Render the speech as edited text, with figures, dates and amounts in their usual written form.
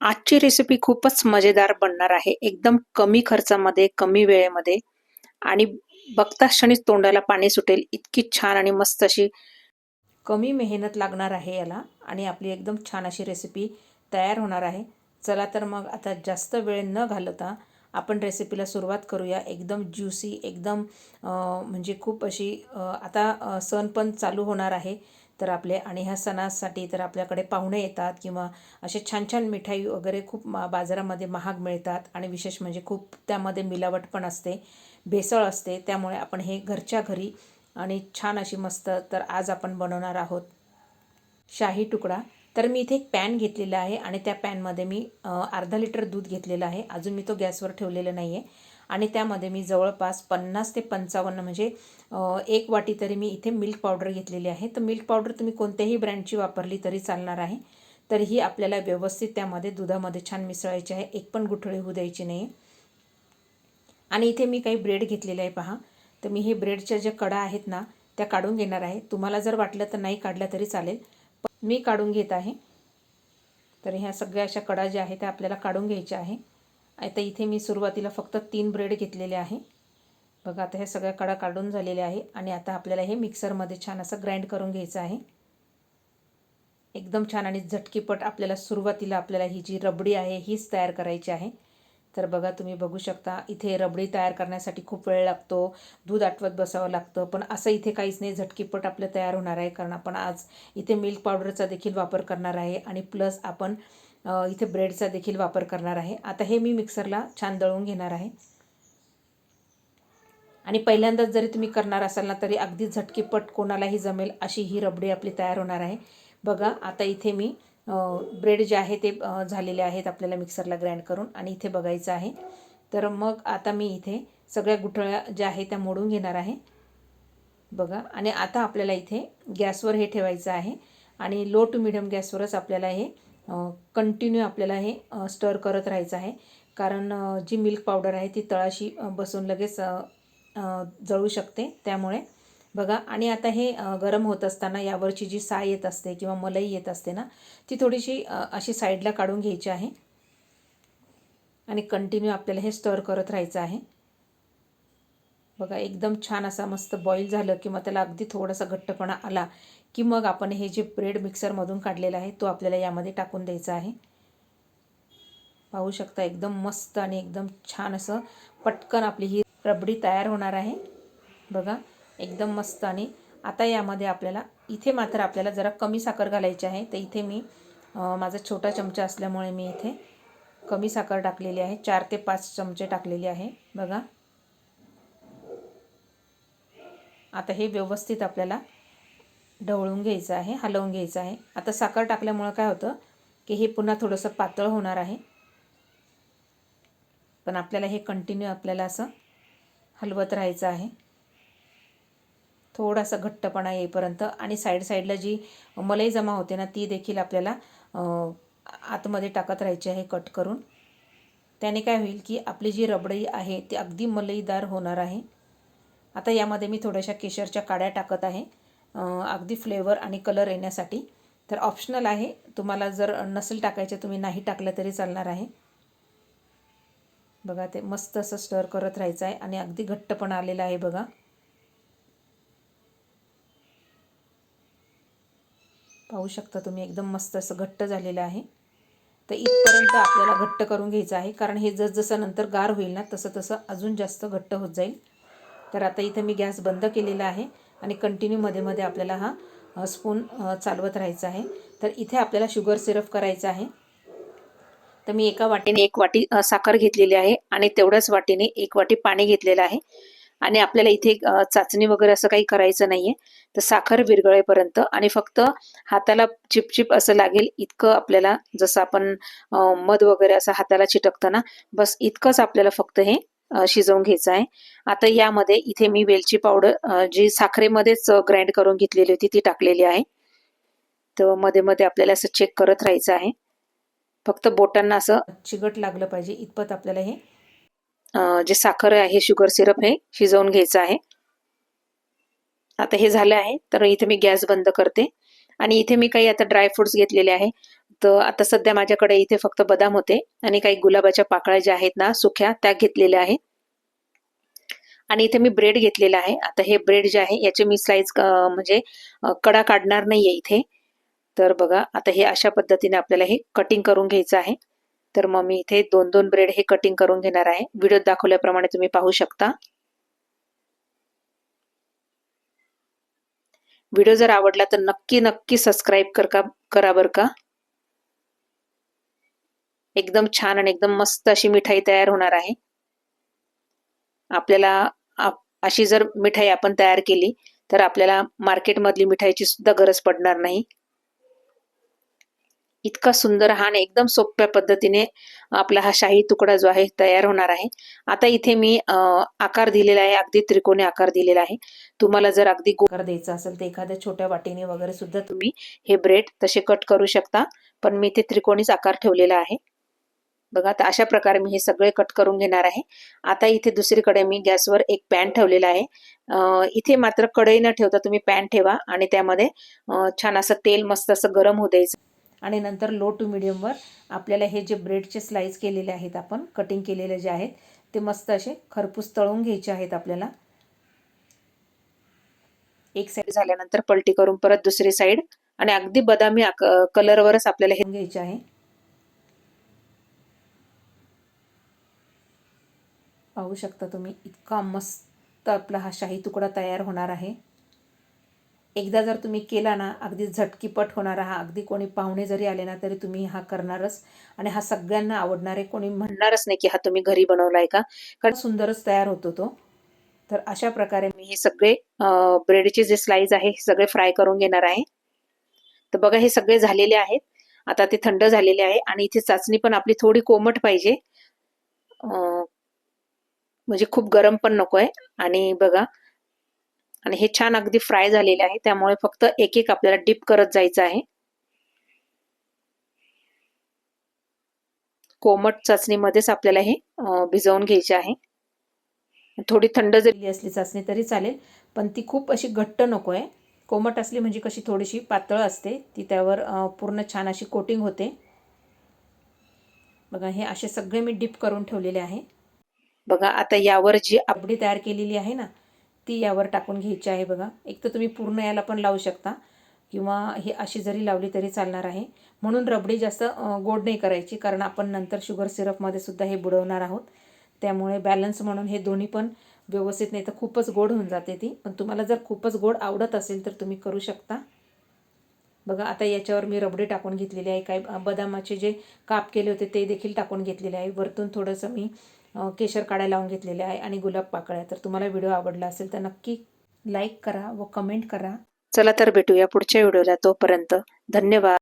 आजची रेसिपी खूपच मजेदार बनणार आहे. एकदम कमी खर्चामध्ये, कमी वेळेमध्ये आणि बघताच क्षणीच तोंडाला पाणी सुटेल इतकी छान आणि मस्त अशी कमी मेहनत लागणार आहे याला आणि आपली एकदम छान अशी रेसिपी तयार होणार आहे. चला तर मग आता जास्त वेळ न घालवता आपण रेसिपीला सुरुवात करूया. एकदम ज्युसी एकदम म्हणजे खूप अशी आता सण पण चालू होणार आहे. तर आपले आणि ह्या सणासाठी तर आपल्याकडे पाहुणे येतात किंवा असे छान छान मिठाई वगैरे खूप बाजारामध्ये महाग मिळतात आणि विशेष म्हणजे खूप त्यामध्ये मिलावट पण असते, भेसळ असते. त्यामुळे आपण हे घरच्या घरी आणि छान अशी मस्त तर आज आपण बनवणार आहोत शाही तुकडा. तर मी इथे एक पॅन घेतलेला आहे आणि त्या पॅनमध्ये मी अर्धा लिटर दूध घेतलेलं आहे. अजून मी तो गॅसवर ठेवलेला नाही आहे आणि त्यामध्ये मी जवळपास 50 ते 55 म्हणजे 1 वाटी तरी मी इथे मिल्क पावडर घेतलेली आहे. तर मिल्क पावडर तुम्ही कोणत्याही ब्रँडची वापरली तरी चालणार आहे. तर ही आपल्याला व्यवस्थित त्यामध्ये दुधामध्ये छान मिसळायची आहे. एक पण गुठळी होऊ द्यायची नाही. आणि इथे मी काही ब्रेड घेतलेले आहे पहा. तर मी हे ब्रेडच्या ज्या कडा आहेत ना त्या काढून घेणार आहे. तुम्हाला जर वाटलं तर नाही काढल्या तरी चालेल, पण मी काढून घेत आहे. तर ह्या सगळ्या अशा कडा ज्या आहेत त्या आपल्याला काढून घ्यायच्या आहे. आता इथे मी सुरुवातीला फक्त 3 ब्रेड घेतलेले आहे. बघा आता ह्या सगळ्या कडा काढून झालेल्या आहे आणि आता आपल्याला हे मिक्सरमध्ये छान असं ग्राइंड करून घ्यायचं आहे. एकदम छान आणि झटकीपट आपल्याला सुरुवातीला आपल्याला ही जी रबडी आहे हीच तयार करायची आहे. तर बघा तुम्ही बघू शकता इथे रबडी तयार करण्यासाठी खूप वेळ लागतो, दूध आटवत बसावं लागतं, पण असं इथे काहीच नाही, झटकीपट आपलं तयार होणार आहे. कारण आपण आज इथे मिल्क पावडरचा देखील वापर करणार आहे आणि प्लस आपण इथे ब्रेडचा देखील वापर करणार आहे. आता हे मी मिक्सरला छान दळून घेणार आहे आणि पहिल्यांदाच जरी तुम्ही करणार असाल ना तरी अगदी झटकीपट कोणालाही जमेल अशी ही रबडी आपली तयार होणार आहे. बघा आता इथे मी ब्रेड जे आहे ते झालेले आहेत आपल्याला मिक्सरला ग्राइंड करून आणि इथे बघायचं आहे. तर मग आता मी इथे सगळ्या गुठळ्या ज्या आहेत त्या मोडून घेणार आहे. बघा आणि आता आपल्याला इथे गॅसवर हे ठेवायचं आहे आणि लो टू मिडियम गॅसवरच आपल्याला हे कंटिन्यू आपल्याला हे स्टर करत राहायचं आहे. कारण जी मिल्क पावडर आहे ती तळाशी बसून लगेच जळू शकते. त्यामुळे बघा आणि आता हे गरम होत असताना यावरची जी साय येत असते किंवा मलई येत असते ना ती थोडीशी अशी साईडला काढून घ्यायची आहे आणि कंटिन्यू आपल्याला हे स्टर करत राहायचं आहे. बघा एकदम छान असा मस्त बॉईल झालं की मग त्याला अगदी थोडासा घट्टपणा आला की मग आपण हे जे ब्रेड मिक्सरमधून काढलेला आहे तो आपल्याला यामध्ये टाकून द्यायचा आहे. पाहू शकता एकदम मस्त आणि एकदम छान असं पटकन आपली ही रबडी तयार होणार आहे. बघा एकदम मस्त. आणि आता यामध्ये आपल्याला इथे मात्र आपल्याला जरा कमी साखर घालायची आहे. तर इथे मी माझा छोटा चमचा असल्यामुळे मी इथे कमी साखर टाकलेली आहे, 4 ते 5 चमचे टाकलेले आहे. बघा आता हे व्यवस्थित आपल्याला ढवळून घ्यायचं आहे, हलवून घ्यायचं आहे. आता साखर टाकल्यामुळं काय होतं की हे पुन्हा थोडंसं पातळ होणार आहे, पण आपल्याला हे कंटिन्यू आपल्याला असं हलवत राहायचं आहे थोडासा घट्टपणा येईपर्यंत. आणि साईडला जी मलई जमा होते ना ती देखील आपल्याला आतमध्ये टाकत राहायची आहे कट करून. त्याने काय होईल की आपली जी रबडी आहे ती अगदी मलईदार होणार आहे. आता यामध्ये मी थोड्याशा केशरच्या काड्या टाकत आहे अगदी फ्लेवर आणि कलर येण्यासाठी. तर ऑप्शनल आहे, तुम्हाला जर नसेल टाकायचे तुम्ही नाही टाकलं तरी चालणार आहे. बघा ते मस्त असं स्टर करत राहायचं आहे आणि अगदी घट्टपणा आलेला आहे. बघा पाहू शकता तुम्ही एकदम मस्त असं घट्ट झालेलं आहे. तर इथपर्यंत आपल्याला घट्ट करून घ्यायचं आहे, कारण हे जसं नंतर गार होईल ना तसं तसं अजून जास्त घट्ट होत जाईल. तर आता इथं मी गॅस बंद केलेला आहे आणि कंटिन्यू मध्ये मध्ये आपल्याला हा स्पून चालवत राहायचा आहे. तर इथे आपल्याला शुगर सिरप करायचं आहे. तर मी एका वाटीने 1 वाटी साखर घेतलेली आहे आणि तेवढ्याच वाटीने 1 वाटी पाणी घेतलेलं आहे. आणि आपल्याला इथे चाचणी वगैरे असं काही करायचं नाहीये. तर साखर विरघळेपर्यंत आणि फक्त हाताला चिपचिप असं लागेल इतकं आपल्याला, जसं आपण मध वगैरे असं हाताला चिटकतं ना, बस इतकंच आपल्याला फक्त हे शिजवून घ्यायचं आहे. आता यामध्ये इथे मी वेलची पावडर जी साखरेमध्येच ग्राइंड करून घेतलेली होती ती टाकलेली आहे. तर मध्ये मध्ये आपल्याला असं चेक करत राहायचं आहे. फक्त बोटांना असं चिगट लागलं पाहिजे इतपत आपल्याला हे जे साखर आहे शुगर सिरप हे शिजवून घ्यायचं आहे. आता हे झालं आहे तर इथे मी गॅस बंद करते आणि इथे मी काही आता ड्रायफ्रुट्स घेतलेले आहे. तर आता सध्या माझ्याकडे इथे फक्त बदाम होते आणि काही गुलाबाच्या पाकळ्या ज्या आहेत ना सुक्या त्या घेतलेल्या आहेत. आणि इथे मी ब्रेड घेतलेला आहे. आता हे ब्रेड जे आहे याचे मी स्लाइस म्हणजे कडा काढणार नाहीये इथे. तर बघा आता हे अशा पद्धतीने आपल्याला हे कटिंग करून घ्यायचं आहे. तर मग मी इथे 2-2 ब्रेड हे कटिंग करून घेणार आहे. व्हिडिओत दाखवल्याप्रमाणे तुम्ही पाहू शकता. व्हिडिओ जर आवडला तर नक्की सबस्क्राईब करा बरं का. एकदम छान आणि एकदम मस्त अशी मिठाई तयार होणार आहे. आपल्याला अशी जर मिठाई आपण तयार केली तर आपल्याला मार्केटमधली मिठाईची सुद्धा गरज पडणार नाही. इतका सुंदर हा आणि एकदम सोप्या पद्धतीने आपला हा शाही तुकडा जो आहे तयार होणार आहे. आता इथे मी आकार दिलेला आहे, अगदी त्रिकोणी आकार दिलेला आहे. तुम्हाला जर अगदी आकार द्यायचा असेल तर एखाद्या छोट्या वाटीने वगैरे सुद्धा तुम्ही हे ब्रेड तसे कट करू शकता. पण मी इथे त्रिकोणीच आकार ठेवलेला आहे. बघा आता अशा प्रकारे मी हे सगळे कट करून घेणार आहे. आता इथे दुसरीकडे मी गॅसवर एक पॅन ठेवलेला आहे. इथे मात्र कढई न ठेवता तुम्ही पॅन ठेवा आणि त्यामध्ये छान असं तेल मस्त असं गरम होऊ द्यायचं. आणि नंतर लो टू मिडियमवर आपल्याला हे जे ब्रेडचे स्लाइस केलेले आहेत आपण कटिंग केलेले जे आहेत ते मस्त असे खरपूस तळून घ्यायचे आहेत आपल्याला. एक साईड झाल्यानंतर पलटी करून परत दुसरी साईड आणि अगदी बदामी कलरवरच आपल्याला हे घ्यायचे आहे. पाहू शकता तुम्ही इतका मस्त आपला हा शाही तुकडा तयार होणार आहे. एकदा जर तुम्ही केला ना अगदी झटकीपट होणारा हा, अगदी कोणी पाहुणे जरी आले ना तरी तुम्ही हा करणारच आणि हा सगळ्यांना आवडणार आहे. कोणी म्हणणारच नाही की हा तुम्ही घरी बनवलाय का, कारण सुंदरच तयार होतो तो. तर अशा प्रकारे मी हे सगळे ब्रेडचे जे स्लाइस आहे हे सगळे फ्राय करून घेणार आहे. तर बघा हे सगळे झालेले आहेत. आता ते थंड झालेले आहे आणि इथे चाचणी पण आपली थोडी कोमट पाहिजे, म्हणजे खूप गरम पण नकोय. आणि बघा आणि हे छान अगदी फ्राय झालेले आहे, त्यामुळे फक्त एक एक आपल्याला डिप करत जायचं आहे. कोमट चाचणीमध्येच आपल्याला हे भिजवून घ्यायचे आहे. थोडी थंड जरी असली चाचणी तरी चालेल, पण ती खूप अशी घट्ट नको आहे. कोमट असली म्हणजे कशी थोडीशी पातळ असते ती, त्यावर पूर्ण छान अशी कोटिंग होते. बघा हे असे सगळे मी डिप करून ठेवलेले आहे. बघा आता यावर जी रबडी तयार केलेली आहे ना ती यावर टाकून घ्यायची आहे. बघा एक तर तुम्ही पूर्ण याला पण लावू शकता किंवा हे अशी जरी लावली तरी चालणार आहे. म्हणून रबडी जास्त गोड नाही करायची, कारण आपण नंतर शुगर सिरपमध्ये सुद्धा हे बुडवणार आहोत. त्यामुळे बॅलन्स म्हणून हे दोन्ही पण व्यवस्थित, नाही तर खूपच गोड होऊन जाते ती. पण तुम्हाला जर खूपच गोड आवडत असेल तर तुम्ही करू शकता. बघा आता याच्यावर मी रबडी टाकून घेतलेली आहे. काही बदामाचे जे काप केले होते ते देखील टाकून घेतलेले आहे. वरतून थोडंसं मी केशर काड्या लावून घेतलेले आहे आणि गुलाब पाकळ्या. तर तुम्हाला व्हिडिओ आवडला असेल तर नक्की लाईक करा व कमेंट करा. चला तर भेटूया पुढच्या व्हिडिओला. तोपर्यंत धन्यवाद.